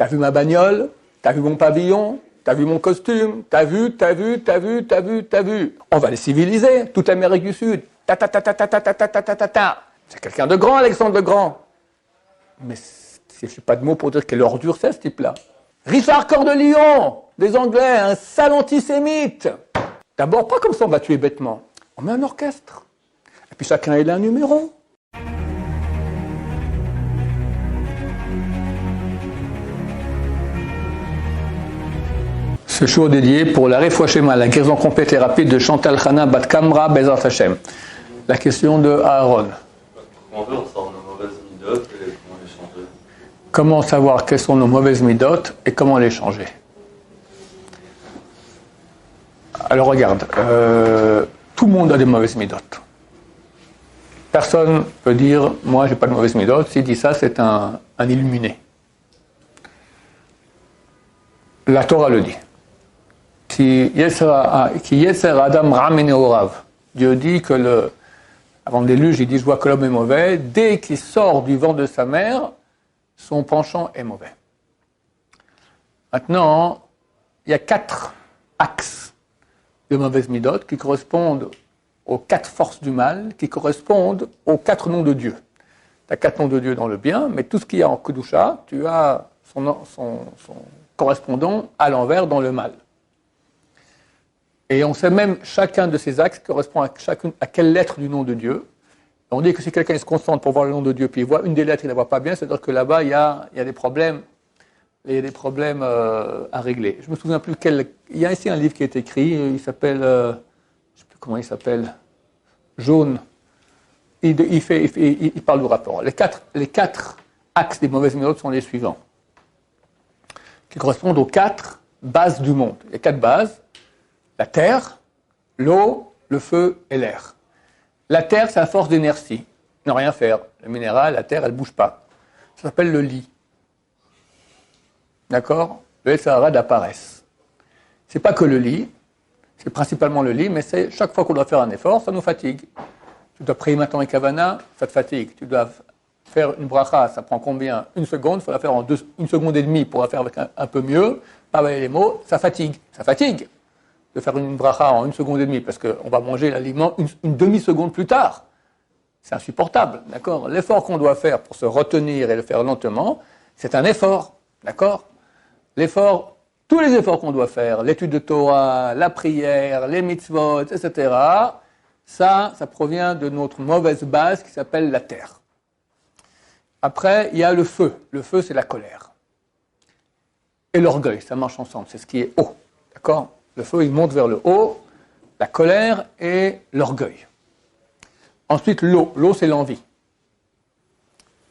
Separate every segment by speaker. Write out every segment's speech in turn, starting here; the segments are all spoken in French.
Speaker 1: T'as vu ma bagnole? T'as vu mon pavillon? T'as vu mon costume? T'as vu? On va les civiliser, toute l'Amérique du Sud. C'est quelqu'un de grand, Alexandre le Grand. Mais je n'ai pas de mots pour dire quelle ordure c'est, ce type-là. Richard Cœur de Lion, des Anglais, un sale antisémite. D'abord, pas comme ça, on va tuer bêtement. On met un orchestre. Et puis chacun a un numéro. Ce show dédié pour la Refouachema, la guérison complète et rapide de Chantal Khana Bat Kamra Bezrat Hashem. La question de Aaron.
Speaker 2: Comment on sort nos mauvaises midotes et comment les changer?
Speaker 1: Comment savoir quelles sont nos mauvaises midotes et comment les changer? Alors regarde, tout le monde a des mauvaises midotes. Personne peut dire, moi j'ai pas de mauvaises midotes. S'il dit ça, c'est un illuminé. La Torah le dit. Ki yetzer adam ra meneorav. Dieu dit que avant le déluge, il dit, je vois que l'homme est mauvais. Dès qu'il sort du ventre de sa mère, son penchant est mauvais. Maintenant, il y a 4 axes de mauvaises midotes qui correspondent aux 4 forces du mal, qui correspondent aux 4 noms de Dieu. Tu as 4 noms de Dieu dans le bien, mais tout ce qu'il y a en Kedusha, tu as son correspondant à l'envers dans le mal. Et on sait même chacun de ces axes correspond à quelle lettre du nom de Dieu. Et on dit que si quelqu'un se concentre pour voir le nom de Dieu, puis il voit une des lettres, il ne la voit pas bien, c'est-à-dire que là-bas, il y a des problèmes, à régler. Je ne me souviens plus il y a ici un livre qui est écrit, il s'appelle, je ne sais plus comment il s'appelle, Jaune. Il parle du rapport. Les quatre axes des mauvaises midotes sont les suivants, qui correspondent aux 4 bases du monde. Les 4 bases. La terre, l'eau, le feu et l'air. La terre, c'est la force d'inertie. Ne rien faire. Le minéral, la terre, elle ne bouge pas. Ça s'appelle le lit. D'accord? Le Sahara de la paresse. Ce n'est pas que le lit, c'est principalement le lit, mais c'est chaque fois qu'on doit faire un effort, ça nous fatigue. Tu dois prier maintenant et Kavana, ça te fatigue. Tu dois faire une bracha, ça prend combien? 1 seconde, il faut la faire en 1 seconde et demie pour la faire avec un peu mieux. Pas les mots, ça fatigue. Ça fatigue de faire une bracha en 1 seconde et demie, parce qu'on va manger l'aliment une demi-seconde plus tard. C'est insupportable, d'accord? L'effort qu'on doit faire pour se retenir et le faire lentement, c'est un effort, d'accord? L'effort, tous les efforts qu'on doit faire, l'étude de Torah, la prière, les mitzvot, etc., ça provient de notre mauvaise base qui s'appelle la terre. Après, il y a le feu. Le feu, c'est la colère. Et l'orgueil, ça marche ensemble, c'est ce qui est haut, d'accord? Le feu, il monte vers le haut, la colère et l'orgueil. Ensuite, l'eau. L'eau, c'est l'envie.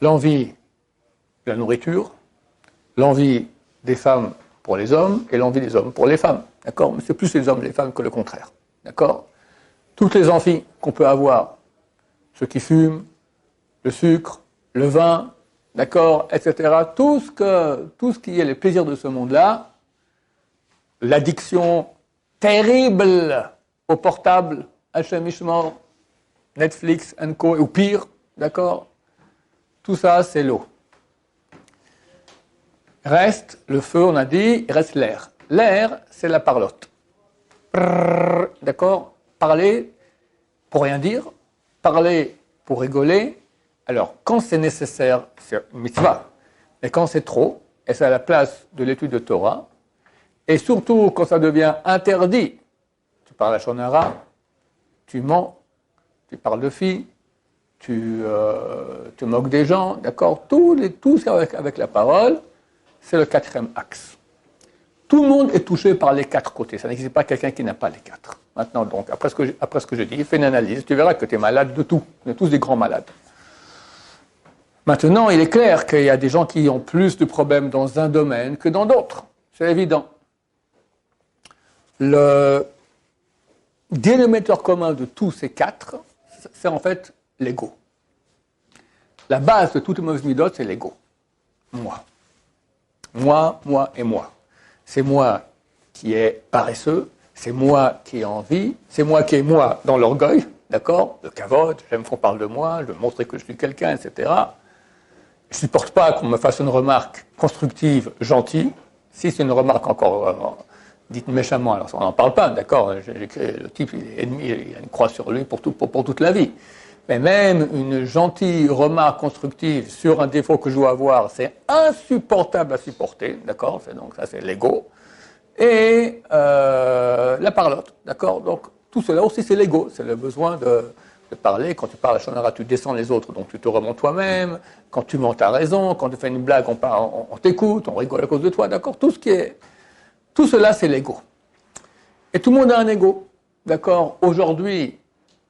Speaker 1: L'envie de la nourriture, l'envie des femmes pour les hommes et l'envie des hommes pour les femmes. D'accord? Mais c'est plus les hommes et les femmes que le contraire. D'accord? Toutes les envies qu'on peut avoir, ceux qui fument, le sucre, le vin, d'accord, etc. Tout ce qui est les plaisirs de ce monde-là, l'addiction terrible au portable, Hachem Ishmor, Netflix, Co, ou pire, d'accord? Tout ça, c'est l'eau. Reste le feu, on a dit, il reste l'air. L'air, c'est la parlotte. D'accord? Parler pour rien dire, parler pour rigoler. Alors, quand c'est nécessaire, c'est une mitzvah. Mais quand c'est trop, et c'est à la place de l'étude de Torah, et surtout quand ça devient interdit, tu parles à Shonara, tu mens, tu parles de filles, tu te moques des gens, d'accord? Tout ça avec la parole, c'est le 4e axe. Tout le monde est touché par les 4 côtés. Ça n'existe pas quelqu'un qui n'a pas les 4. Maintenant, donc, après ce que je dis, fais une analyse, tu verras que tu es malade de tout. On est tous des grands malades. Maintenant, il est clair qu'il y a des gens qui ont plus de problèmes dans un domaine que dans d'autres. C'est évident. Le dénominateur commun de tous ces 4, c'est en fait l'ego. La base de toutes les mauvaises midotes, c'est l'ego. Moi. Moi, moi et moi. C'est moi qui est paresseux, c'est moi qui ai envie, c'est moi qui est moi dans l'orgueil, d'accord? Le kavod, j'aime qu'on parle de moi, je veux montrer que je suis quelqu'un, etc. je ne supporte pas qu'on me fasse une remarque constructive, gentille. Si c'est une remarque encore dite méchamment, alors on n'en parle pas, d'accord. Le type, il est ennemi, il a une croix sur lui pour toute la vie. Mais même une gentille remarque constructive sur un défaut que je dois avoir, c'est insupportable à supporter, d'accord. Donc ça, c'est l'ego. Et la parlotte, d'accord. Donc tout cela aussi, c'est l'ego, c'est le besoin de parler. Quand tu parles à Shonara, tu descends les autres, donc tu te remontes toi-même. Quand tu mens, tu as raison. Quand tu fais une blague, on t'écoute, on rigole à cause de toi, d'accord. Tout cela, c'est l'ego. Et tout le monde a un ego, d'accord. Aujourd'hui,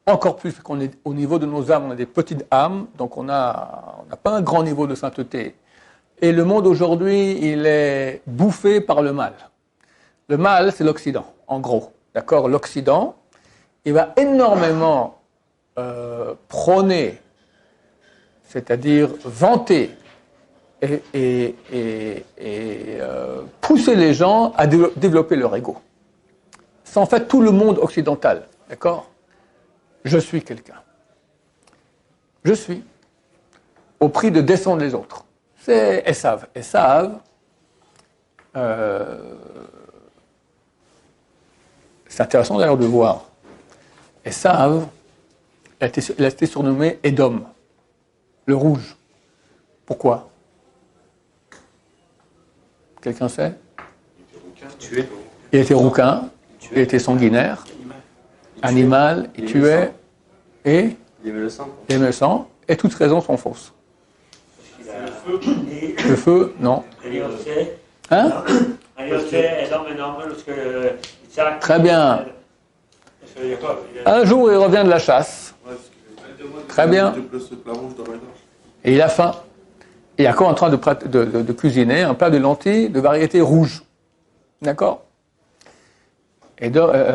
Speaker 1: encore plus qu'on est au niveau de nos âmes, on a des petites âmes, donc on n'a pas un grand niveau de sainteté. Et le monde aujourd'hui, il est bouffé par le mal. Le mal, c'est l'Occident, en gros, d'accord. L'Occident, il va énormément prôner, c'est-à-dire vanter et pousser les gens à développer leur ego. C'est en fait tout le monde occidental, d'accord. Je suis quelqu'un. Je suis. Au prix de descendre les autres. C'est Esav. Esav, c'est intéressant d'ailleurs de voir. Esav, il a été surnommé Edom, le rouge. Pourquoi? Quelqu'un sait? Il était rouquin, il était sanguinaire, animal, il tuait, et il aimait le sang, et toutes raisons sont fausses. Le feu, non. Hein? Très bien. Un jour, il revient de la chasse. Très bien. Et il a faim. Et Yaakov est en train de cuisiner un plat de lentilles de variété rouge. D'accord? Et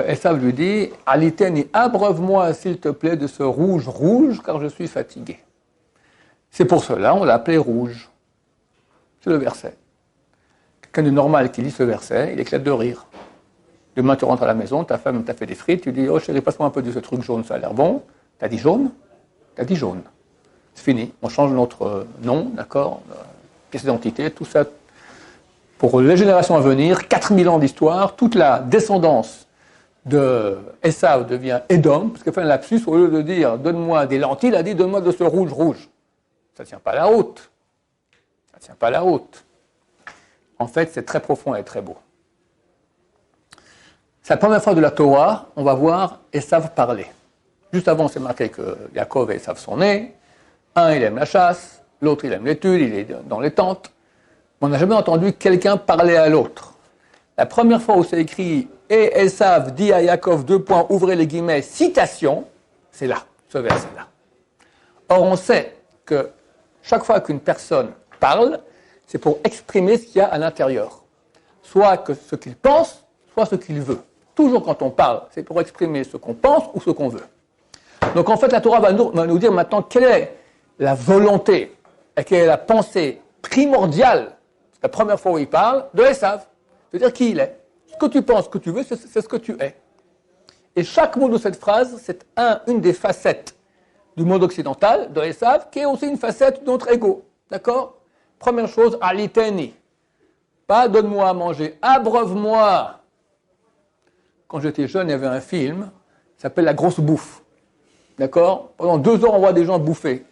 Speaker 1: Esav lui dit, Aliteni, abreuve-moi s'il te plaît de ce rouge, car je suis fatigué. C'est pour cela, on l'a appelé rouge. C'est le verset. Quelqu'un de normal qui lit ce verset, il éclate de rire. Demain, tu rentres à la maison, ta femme t'a fait des frites, tu dis, oh chérie, passe-moi un peu de ce truc jaune, ça a l'air bon. T'as dit jaune? T'as dit jaune. C'est fini. On change notre nom, d'accord, pièce d'identité, tout ça. Pour les générations à venir, 4000 ans d'histoire, toute la descendance de Esav devient Edom, parce qu'il fait un lapsus, au lieu de dire donne-moi des lentilles, il a dit donne-moi de ce rouge. Ça ne tient pas la route. Ça ne tient pas la route. En fait, c'est très profond et très beau. C'est la première fois de la Torah, on va voir Esav parler. Juste avant, c'est marqué que Yaakov et Esav sont nés. Un, il aime la chasse, l'autre, il aime l'étude, il est dans les tentes. On n'a jamais entendu quelqu'un parler à l'autre. La première fois où c'est écrit « Et Esav dit à Yaakov, ouvrez les guillemets, citation », c'est là, ce verset-là. Or, on sait que chaque fois qu'une personne parle, c'est pour exprimer ce qu'il y a à l'intérieur. Soit que ce qu'il pense, soit ce qu'il veut. Toujours quand on parle, c'est pour exprimer ce qu'on pense ou ce qu'on veut. Donc en fait, la Torah va nous dire maintenant quelle est la volonté et quelle est la pensée primordiale, c'est la première fois où il parle, de Esav. C'est-à-dire qui il est. Ce que tu penses, ce que tu veux, c'est ce que tu es. Et chaque mot de cette phrase, c'est une des facettes du monde occidental, de Esav, qui est aussi une facette de notre ego. D'accord? Première chose, aliteni. Pas donne-moi à manger, abreuve-moi. Quand j'étais jeune, il y avait un film qui s'appelle La Grosse Bouffe. D'accord? Pendant 2 ans, on voit des gens bouffer.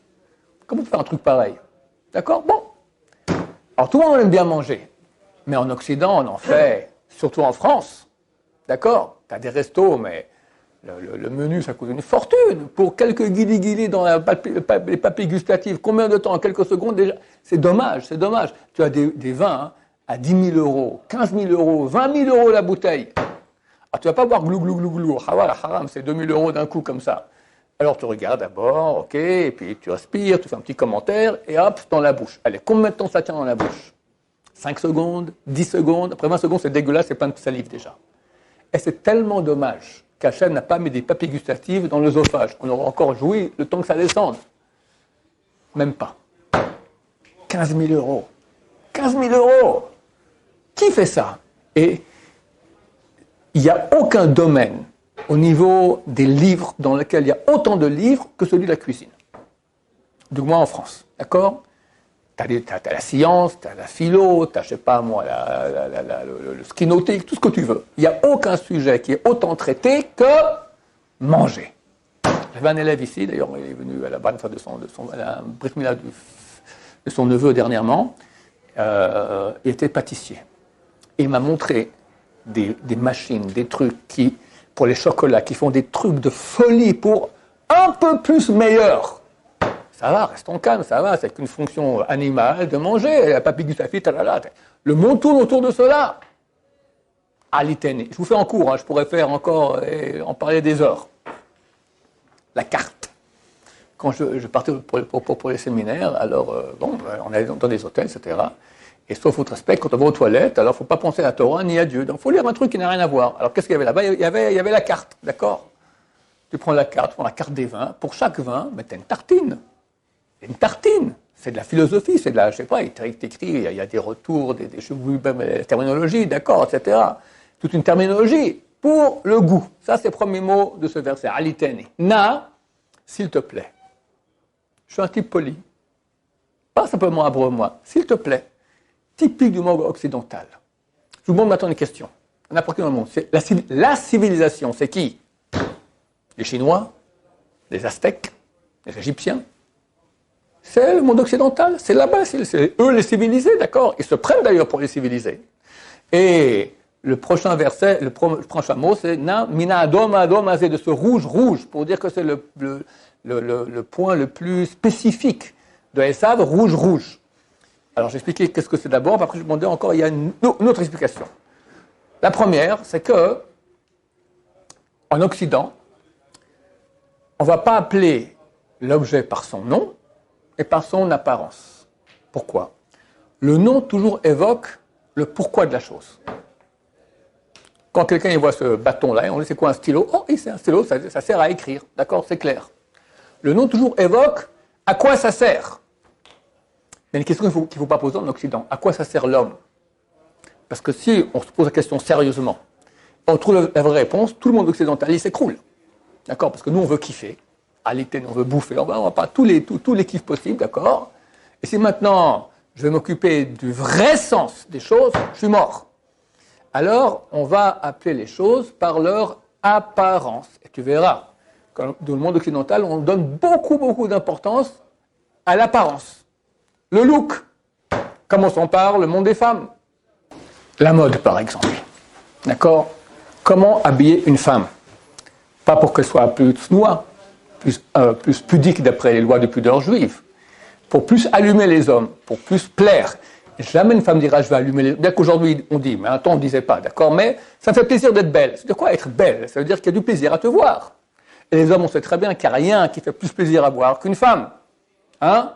Speaker 1: Comment on peut faire un truc pareil? D'accord? Bon. Alors tout le monde aime bien manger. Mais en Occident, on en fait, surtout en France. D'accord? Tu as des restos, mais le menu, ça coûte une fortune. Pour quelques guili-guili dans les papiers gustatifs, combien de temps? En quelques secondes déjà? C'est dommage, c'est dommage. Tu as des vins à 10 000 euros, 15 000 euros, 20 000 euros la bouteille. Alors tu ne vas pas boire glou, glou, glou, glou. Hawala, haram, c'est 2 000 euros d'un coup comme ça. Alors tu regardes d'abord, ok, et puis tu respires, tu fais un petit commentaire, et hop, dans la bouche. Allez, combien de temps ça tient dans la bouche? 5 secondes, 10 secondes, après 20 secondes, c'est dégueulasse, c'est plein de salive déjà. Et c'est tellement dommage qu'Hachem n'a pas mis des papiers gustatifs dans l'œsophage. On aurait encore joui le temps que ça descende. Même pas. 15 000 euros. 15 000 euros. Qui fait ça? Et il n'y a aucun domaine au niveau des livres dans lequel il y a autant de livres que celui de la cuisine. Du moins en France. D'accord? T'as la science, t'as la philo, t'as, je sais pas moi, le ski nautique, tout ce que tu veux. Il n'y a aucun sujet qui est autant traité que manger. J'avais un élève ici, d'ailleurs, il est venu à la bonne fin à la brit mila de son neveu dernièrement. Il était pâtissier. Et il m'a montré des machines, des trucs qui, pour les chocolats, qui font des trucs de folie pour un peu plus meilleur. Ça va, restons calmes, ça va, c'est qu'une fonction animale de manger, la papillothérapie, talala. Le monde tourne autour de cela. Alitene. Je vous fais en cours, hein, je pourrais faire encore en parler des heures. La carte. Quand je partais pour les séminaires, alors, on allait dans des hôtels, etc. Et sauf votre respect, quand on va aux toilettes, alors il ne faut pas penser à la Torah ni à Dieu. Donc il faut lire un truc qui n'a rien à voir. Alors qu'est-ce qu'il y avait là-bas ? Il y avait la carte, d'accord ? Tu prends la carte, des vins. Pour chaque vin, tu as une tartine. Une tartine, c'est de la philosophie, c'est de la, je sais pas, il est écrit, il y a des retours, la terminologie, d'accord, etc. Toute une terminologie pour le goût. Ça, c'est le premier mot de ce verset, alitene. Na, s'il te plaît. Je suis un type poli. Pas simplement abreuve-moi, s'il te plaît. Typique du monde occidental. Je vous demande maintenant une question. N'importe qui dans le monde. C'est la civilisation, c'est qui ? Les Chinois, les Aztèques, les Égyptiens. C'est le monde occidental, c'est là-bas, c'est eux les civilisés, d'accord ? Ils se prennent d'ailleurs pour les civilisés. Et le prochain verset, le prochain mot, c'est na mina adom adom, c'est de ce rouge, pour dire que c'est le point le plus spécifique de Esav, rouge. Alors j'expliquais qu'est-ce que c'est d'abord, après je demandais encore, il y a une autre explication. La première, c'est que en Occident, on ne va pas appeler l'objet par son nom, et par son apparence. Pourquoi ? Le nom toujours évoque le pourquoi de la chose. Quand quelqu'un voit ce bâton-là, on dit c'est quoi un stylo ? Oh, c'est un stylo, ça sert à écrire. D'accord, c'est clair. Le nom toujours évoque à quoi ça sert. Il y a une question qu'il ne faut pas poser en Occident. À quoi ça sert l'homme ? Parce que si on se pose la question sérieusement, on trouve la vraie réponse, tout le monde occidental, il s'écroule. D'accord ? Parce que nous, on veut kiffer. À l'été, on veut bouffer, on va pas tous les kiffs possibles, d'accord ? Et si maintenant, je vais m'occuper du vrai sens des choses, je suis mort. Alors, on va appeler les choses par leur apparence. Et tu verras, dans le monde occidental, on donne beaucoup d'importance à l'apparence. Le look, comme on s'en parle, le monde des femmes. La mode, par exemple. D'accord ? Comment habiller une femme ? Pas pour qu'elle soit plus noire, plus pudique d'après les lois de pudeur juive, pour plus allumer les hommes, pour plus plaire. Jamais une femme dira je vais allumer les hommes. Bien qu'aujourd'hui on dit, mais un temps on ne disait pas, d'accord, mais ça me fait plaisir d'être belle. C'est de quoi être belle ? Ça veut dire qu'il y a du plaisir à te voir. Et les hommes, on sait très bien qu'il n'y a rien qui fait plus plaisir à voir qu'une femme. Hein ?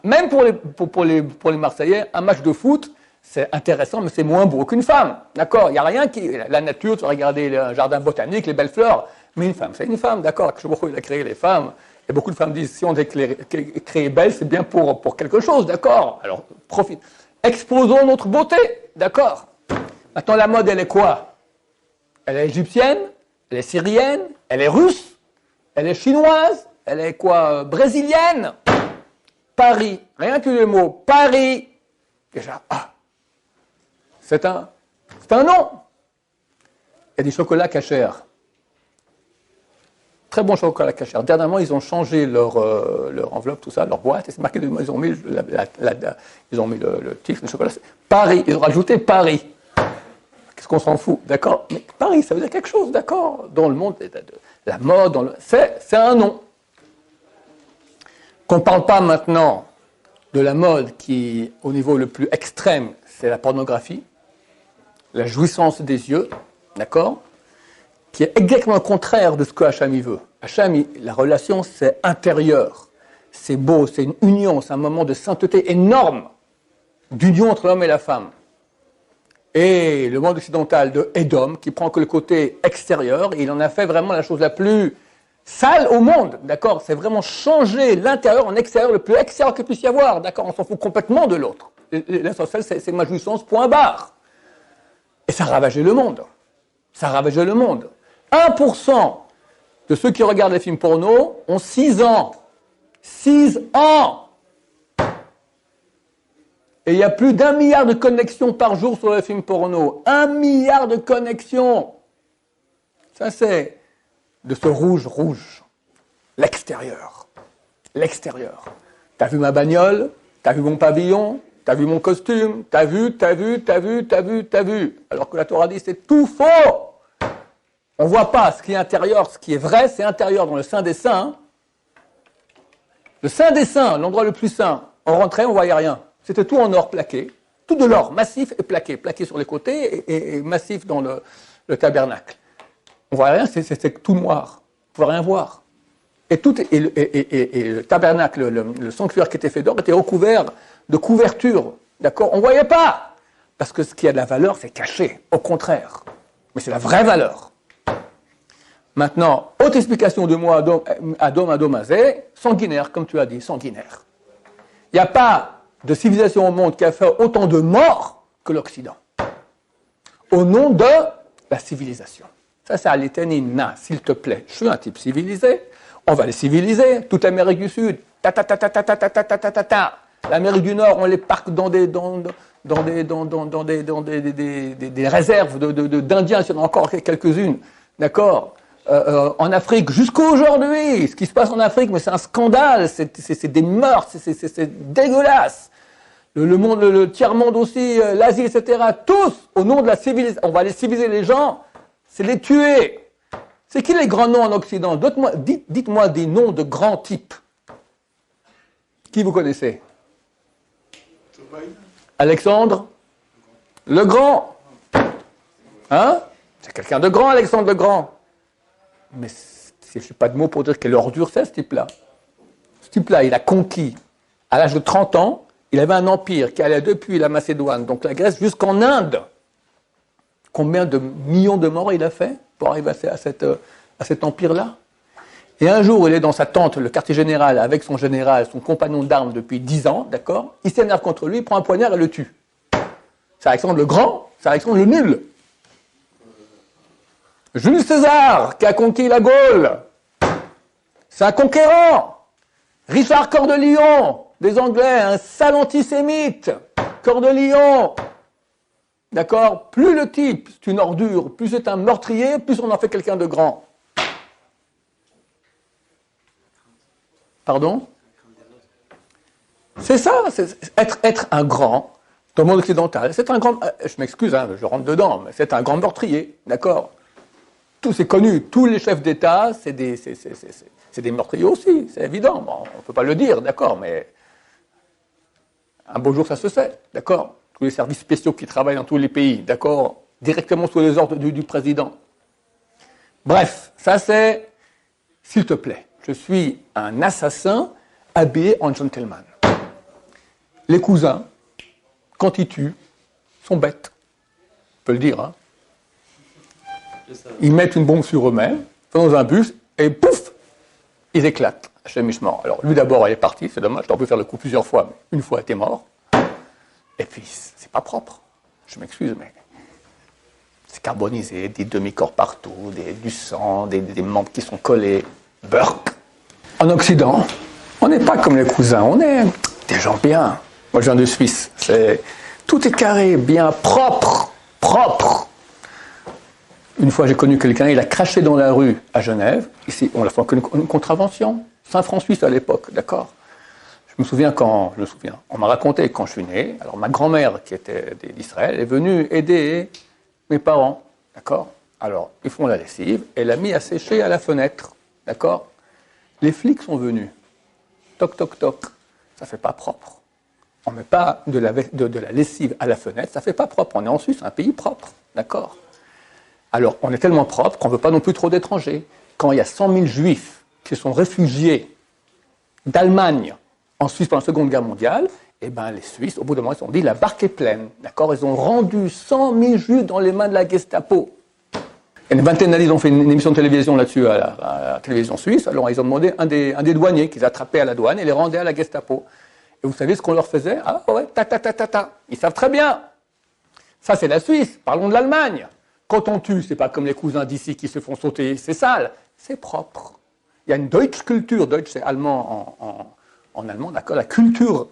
Speaker 1: Même pour les Marseillais, un match de foot, c'est intéressant, mais c'est moins beau qu'une femme. D'accord ? Il n'y a rien qui. La nature, tu vas regarder le jardin botanique, les belles fleurs. Mais une femme, c'est une femme, d'accord. Il a créé les femmes. Et beaucoup de femmes disent si on est créé belle, c'est bien pour quelque chose, d'accord. Alors, profite. Exposons notre beauté, d'accord. Maintenant, la mode, elle est quoi ? Elle est égyptienne, elle est syrienne, elle est russe, elle est chinoise, elle est quoi ? Brésilienne. Paris, rien que le mot Paris. Déjà, c'est un nom. Il y a des chocolats cachers. Très bon chocolat cachère. Dernièrement, ils ont changé leur enveloppe, tout ça, leur boîte, et c'est marqué, ils ont mis le titre, le chocolat. Paris, ils ont rajouté Paris. Qu'est-ce qu'on s'en fout, d'accord ? Mais Paris, ça veut dire quelque chose, d'accord ? Dans le monde de la mode, c'est un nom. Qu'on ne parle pas maintenant de la mode qui, au niveau le plus extrême, c'est la pornographie, la jouissance des yeux, d'accord ? Qui est exactement le contraire de ce que Hacham veut. Hacham, la relation, c'est intérieur. C'est beau, c'est une union, c'est un moment de sainteté énorme, d'union entre l'homme et la femme. Et le monde occidental de Edom, qui prend que le côté extérieur, il en a fait vraiment la chose la plus sale au monde, d'accord ? C'est vraiment changer l'intérieur en extérieur, le plus extérieur qu'il puisse y avoir, d'accord ? On s'en fout complètement de l'autre. L'essentiel, c'est ma jouissance, point barre. Et ça a ravagé le monde. Ça a ravagé le monde. 1% de ceux qui regardent les films porno ont 6 ans. 6 ans. Et il y a plus d'1 milliard de connexions par jour sur les films porno. 1 milliard de connexions. Ça, c'est de ce rouge. L'extérieur. L'extérieur. T'as vu ma bagnole? T'as vu mon pavillon? T'as vu mon costume? T'as vu. Alors que la Torah dit, c'est tout faux. On ne voit pas ce qui est intérieur, ce qui est vrai, c'est intérieur dans le Saint des Saints. Le Saint des Saints, l'endroit le plus saint, on rentrait, on ne voyait rien. C'était tout en or plaqué, tout de l'or, massif et plaqué sur les côtés et massif dans le tabernacle. On ne voyait rien, c'était tout noir, on ne pouvait rien voir. Et le tabernacle, le sanctuaire qui était fait d'or, était recouvert de couvertures, d'accord? On ne voyait pas, parce que ce qui a de la valeur, c'est caché, au contraire. Mais c'est la vraie valeur. Maintenant, autre explication de moi, Adom Azé, sanguinaire, comme tu as dit, sanguinaire. Il n'y a pas de civilisation au monde qui a fait autant de morts que l'Occident. Au nom de la civilisation. Ça, c'est Aliténina, s'il te plaît. Je suis un type civilisé, on va les civiliser. Toute l'Amérique du Sud, L'Amérique du Nord, on les parque dans des réserves d'Indiens, s'il y en a encore quelques-unes. D'accord? En Afrique, jusqu'à aujourd'hui, ce qui se passe en Afrique, mais c'est un scandale, c'est des meurtres, c'est dégueulasse. Le tiers-monde aussi, l'Asie, etc., tous, au nom de la civilisation, on va aller civiliser les gens, c'est les tuer. C'est qui les grands noms en Occident? Dites-moi des noms de grands types. Qui vous connaissez? Alexandre le Grand. Hein? C'est quelqu'un de grand, Alexandre le Grand. Mais je n'ai pas de mots pour dire quelle ordure c'est, ce type-là. Ce type-là, il a conquis, à l'âge de 30 ans, il avait un empire qui allait depuis la Macédoine, donc la Grèce, jusqu'en Inde. Combien de millions de morts il a fait pour arriver à cet empire-là? Et un jour, il est dans sa tente, le quartier général, avec son général, son compagnon d'armes depuis 10 ans, d'accord? Il s'énerve contre lui, il prend un poignard et le tue. C'est Alexandre le Grand, c'est Alexandre le Nul. Jules César, qui a conquis la Gaule, c'est un conquérant. Richard Cœur de Lion, des Anglais, un sale antisémite. Cœur de Lion. D'accord? Plus le type, c'est une ordure, plus c'est un meurtrier, plus on en fait quelqu'un de grand. Pardon? C'est ça, être un grand, dans le monde occidental, c'est un grand, je m'excuse, hein, je rentre dedans, mais c'est un grand meurtrier, d'accord? C'est connu, tous les chefs d'État, c'est des meurtriers aussi, c'est évident. Bon, on ne peut pas le dire, d'accord, mais un beau jour ça se sait, d'accord? Tous les services spéciaux qui travaillent dans tous les pays, d'accord? Directement sous les ordres du président. Bref, ça c'est, s'il te plaît, je suis un assassin habillé en gentleman. Les cousins, quand ils tuent, sont bêtes. On peut le dire, hein? Ils mettent une bombe sur eux-mêmes, dans un bus, et pouf, ils éclatent chez Mishmar. Alors lui d'abord, il est parti, c'est dommage, j'aurais pu faire le coup plusieurs fois, mais une fois, il était mort. Et puis, c'est pas propre. Je m'excuse, mais c'est carbonisé, des demi-corps partout, du sang, des membres qui sont collés. Burk. En Occident, on n'est pas comme les cousins, on est des gens bien. Moi, je viens de Suisse. Tout est carré, bien, propre. Une fois, j'ai connu quelqu'un, il a craché dans la rue à Genève. Ici, on l'a fait une contravention. Saint-Franc-Suisse à l'époque, d'accord? Je me souviens on m'a raconté quand je suis né. Alors, ma grand-mère, qui était d'Israël, est venue aider mes parents, d'accord? Alors, ils font la lessive, elle l'a mis à sécher à la fenêtre, d'accord? Les flics sont venus. Toc, toc, toc. Ça fait pas propre. On ne met pas de la lessive à la fenêtre, ça fait pas propre. On est en Suisse, un pays propre, d'accord? Alors, on est tellement propre qu'on ne veut pas non plus trop d'étrangers. Quand il y a 100 000 juifs qui sont réfugiés d'Allemagne en Suisse pendant la Seconde Guerre mondiale, eh ben, les Suisses, au bout d'un moment, ils se sont dit, la barque est pleine. D'accord? Ils ont rendu 100 000 juifs dans les mains de la Gestapo. Il y a une vingtaine d'années, ils ont fait une émission de télévision là-dessus à la télévision suisse. Alors, ils ont demandé un des douaniers qu'ils attrapaient à la douane et les rendaient à la Gestapo. Et vous savez ce qu'on leur faisait? Ah ouais, ta. Ils savent très bien. Ça, c'est la Suisse. Parlons de l'Allemagne. Quand on tue, c'est pas comme les cousins d'ici qui se font sauter, c'est sale, c'est propre. Il y a une Deutsch Kultur, Deutsch c'est allemand en allemand, d'accord, la culture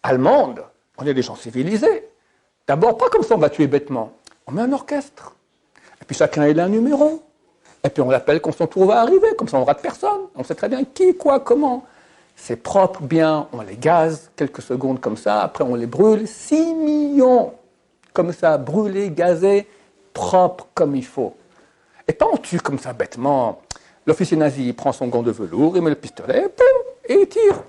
Speaker 1: allemande, On est des gens civilisés. D'abord, pas comme ça on va tuer bêtement. On met un orchestre. Et puis chacun a un numéro. Et puis on l'appelle quand son tour va arriver. Comme ça on rate personne. On sait très bien qui, quoi, comment. C'est propre, bien, on les gaze quelques secondes comme ça. Après on les brûle. 6 millions comme ça, brûlés, gazés, propres comme il faut. Et pas on tue comme ça bêtement. L'officier nazi il prend son gant de velours, il met le pistolet, poum, et il tire.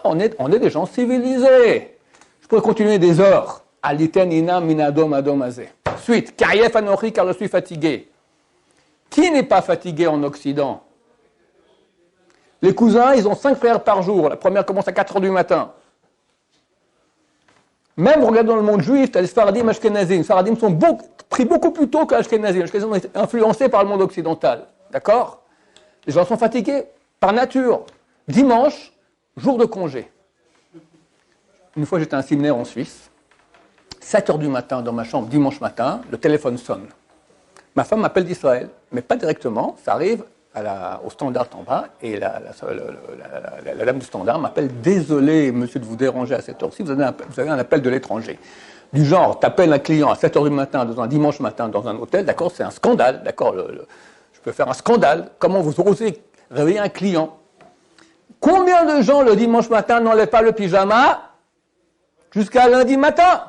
Speaker 1: On est des gens civilisés. Je pourrais continuer des heures. Aliten ina minadom adomazé. Suite, Karief Anochi, car je suis fatigué. Qui n'est pas fatigué en Occident? Les cousins, ils ont 5 frères par jour. La première commence à 4 heures du matin. Même, regarde dans le monde juif, tu as les Sfaradim, Ashkenazim. Les Sfaradim sont pris beaucoup plus tôt que les Ashkenazim. Les Ashkenazim ont été influencés par le monde occidental. D'accord? Les gens sont fatigués par nature. Dimanche, jour de congé. Une fois, j'étais à un séminaire en Suisse. 7 heures du matin, dans ma chambre, dimanche matin, le téléphone sonne. Ma femme m'appelle d'Israël, mais pas directement. Ça arrive au standard en bas, et la dame du standard m'appelle « Désolé, monsieur, de vous déranger à cette heure-ci, vous avez un appel de l'étranger. » Du genre, t'appelles un client à 7 heures du matin, un dimanche matin, dans un hôtel, d'accord, c'est un scandale, d'accord, je peux faire un scandale. Comment vous osez réveiller un client? Combien de gens, le dimanche matin, n'enlèvent pas le pyjama jusqu'à lundi matin?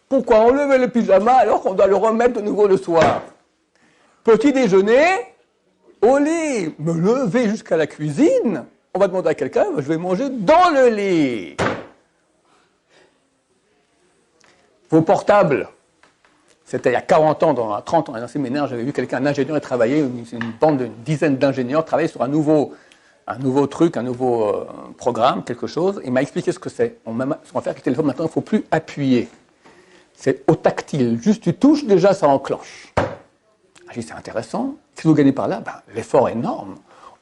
Speaker 1: Pourquoi enlever le pyjama alors qu'on doit le remettre de nouveau le soir? Petit déjeuner, au lit, me lever jusqu'à la cuisine, on va demander à quelqu'un, je vais manger dans le lit. Vos portables, c'était il y a 40 ans, 30 ans, dans un séminaire, j'avais vu quelqu'un, un ingénieur, travailler, une bande d'une dizaine d'ingénieurs travailler sur un nouveau truc, un nouveau programme, quelque chose. Il m'a expliqué ce que c'est. On va faire avec le téléphone, maintenant, il ne faut plus appuyer. C'est au tactile. Juste tu touches, déjà, ça enclenche. J'ai dit, c'est intéressant. Qu'est-ce que vous gagnez par là? L'effort est énorme.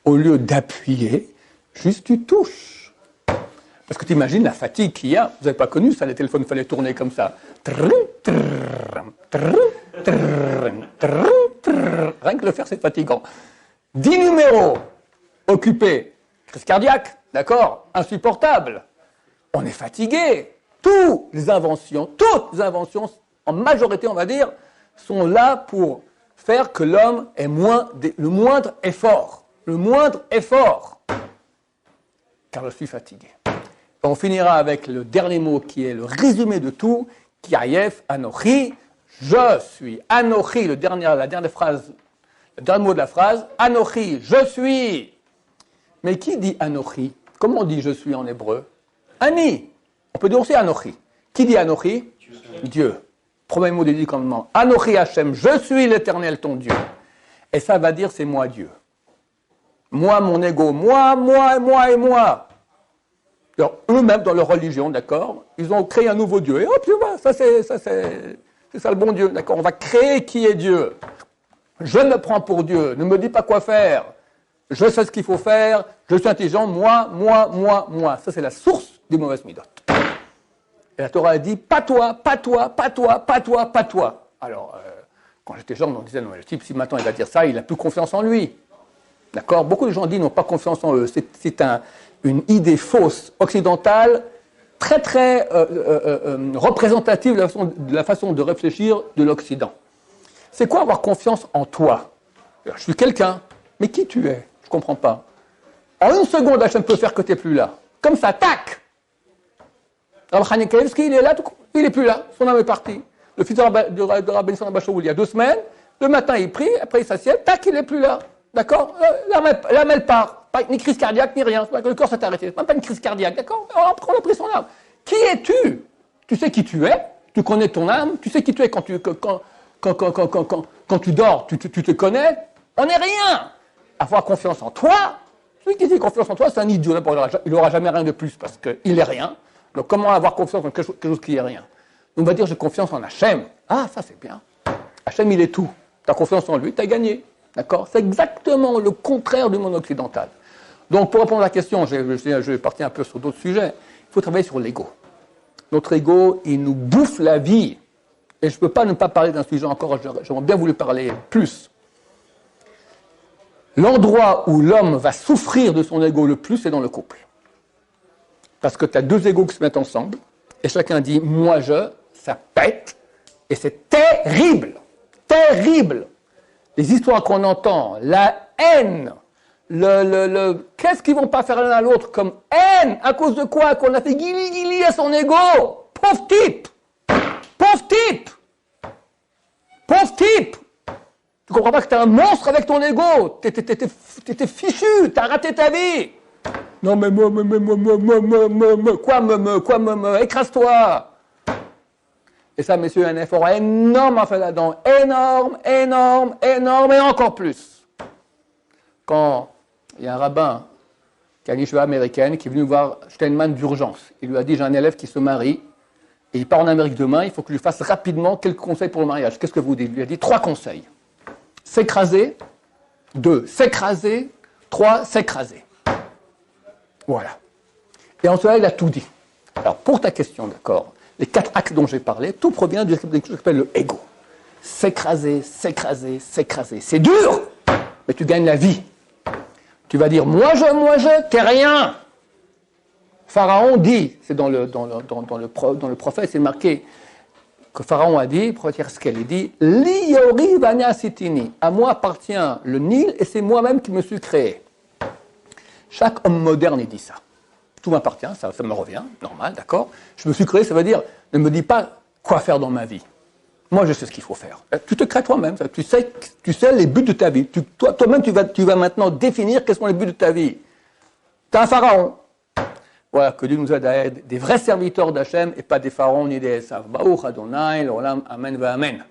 Speaker 1: Au lieu d'appuyer, juste tu touches. Parce que tu imagines la fatigue qu'il y a. Vous n'avez pas connu ça, les téléphones, il fallait tourner comme ça. Rien que le faire, c'est fatigant. 10 numéros occupés. Crise cardiaque, d'accord? Insupportable. On est fatigué. Toutes les inventions, en majorité, on va dire, sont là pour faire que l'homme ait le moindre effort. Le moindre effort. Car je suis fatigué. On finira avec le dernier mot qui est le résumé de tout. Karief Anochi, je suis. Anochi, la dernière phrase, le dernier mot de la phrase. Anochi, je suis. Mais qui dit Anochi? Comment on dit je suis en hébreu? Ani. On peut dire aussi Anochi. Qui dit Anochi? Dieu. Premier mot du 10 commandements. Anochi Hashem, je suis l'Éternel ton Dieu. Et ça va dire c'est moi Dieu. Moi, mon ego, moi. Alors, eux-mêmes, dans leur religion, d'accord, ils ont créé un nouveau Dieu. Et hop, ça c'est ça le bon Dieu, d'accord. On va créer qui est Dieu. Je me prends pour Dieu. Ne me dis pas quoi faire. Je sais ce qu'il faut faire. Je suis intelligent. Moi. Ça, c'est la source du mauvais midot. Et la Torah a dit, pas toi. Alors, quand j'étais jeune, on disait, non, le type, si maintenant il va dire ça, il n'a plus confiance en lui. D'accord? Beaucoup de gens disent, n'ont pas confiance en eux. C'est une idée fausse, occidentale, très représentative de la façon de réfléchir de l'Occident. C'est quoi avoir confiance en toi? Je suis quelqu'un, mais qui tu es? Je ne comprends pas. En une seconde, Hachem peut faire que tu n'es plus là. Comme ça, tac! Rabbi Hanekevski, il est là, il n'est plus là, son âme est parti. Le fils de Rabbi Nissan Abashoul, il y a 2 semaines, le matin il prie, après il s'assied, tac, il n'est plus là. D'accord? L'âme elle part. Pas ni crise cardiaque, ni rien. Le corps s'est arrêté. Même pas une crise cardiaque, d'accord? On a pris son âme. Qui es-tu? Tu sais qui tu es, tu connais ton âme, tu sais qui tu es quand tu dors, tu te connais. On n'est rien. Avoir confiance en toi, celui qui dit confiance en toi, c'est un idiot. Il n'aura jamais rien de plus parce qu'il n'est rien. Donc comment avoir confiance en quelque chose qui n'est rien? On va dire j'ai confiance en Hachem. Ah, ça c'est bien. Hachem, il est tout. Tu as confiance en lui, tu as gagné. D'accord? C'est exactement le contraire du monde occidental. Donc, pour répondre à la question, je vais partir un peu sur d'autres sujets. Il faut travailler sur l'ego. Notre ego, il nous bouffe la vie. Et je ne peux pas ne pas parler d'un sujet encore, j'aurais bien voulu parler plus. L'endroit où l'homme va souffrir de son ego le plus, c'est dans le couple. Parce que tu as 2 égos qui se mettent ensemble, et chacun dit moi je, ça pète, et c'est terrible, terrible. Les histoires qu'on entend, la haine, qu'est-ce qu'ils vont pas faire l'un à l'autre comme haine, à cause de quoi? Qu'on a fait guili-guili à son ego. Pauvre type, pauvre type, pauvre type. Tu comprends pas que t'es un monstre avec ton ego, t'étais fichu, t'as raté ta vie. Non mais écrase-toi. Et ça, messieurs, un effort énorme à faire là-dedans. Énorme, énorme, énorme et encore plus. Quand il y a un rabbin qui a une yeshiva américaine qui est venu voir Steinman d'urgence. Il lui a dit, j'ai un élève qui se marie et il part en Amérique demain, il faut que je lui fasse rapidement quelques conseils pour le mariage. Qu'est-ce que vous dites? Il lui a dit 3 conseils. S'écraser, 2, s'écraser, 3, s'écraser. Voilà. Et en cela, il a tout dit. Alors, pour ta question, d'accord, les 4 axes dont j'ai parlé, tout provient de quelque chose qui s'appelle le ego. S'écraser, s'écraser, s'écraser. C'est dur, mais tu gagnes la vie. Tu vas dire, moi je, t'es rien. Pharaon dit, c'est dans le prophète, c'est marqué, que Pharaon a dit, le prophète Yerskel, il dit, Li yori vania sitini. À moi appartient le Nil et c'est moi-même qui me suis créé. Chaque homme moderne, il dit ça. Tout m'appartient, ça me revient, normal, d'accord. Je me suis créé, ça veut dire, ne me dis pas quoi faire dans ma vie. Moi, je sais ce qu'il faut faire. Tu te crées toi-même, tu sais les buts de ta vie. Toi-même, tu vas maintenant définir quels sont les buts de ta vie. Tu as un pharaon. Voilà, que Dieu nous aide à être des vrais serviteurs d'Hachem et pas des pharaons ni des Esav. Baruch Adonai, l'olam, amen, va amen.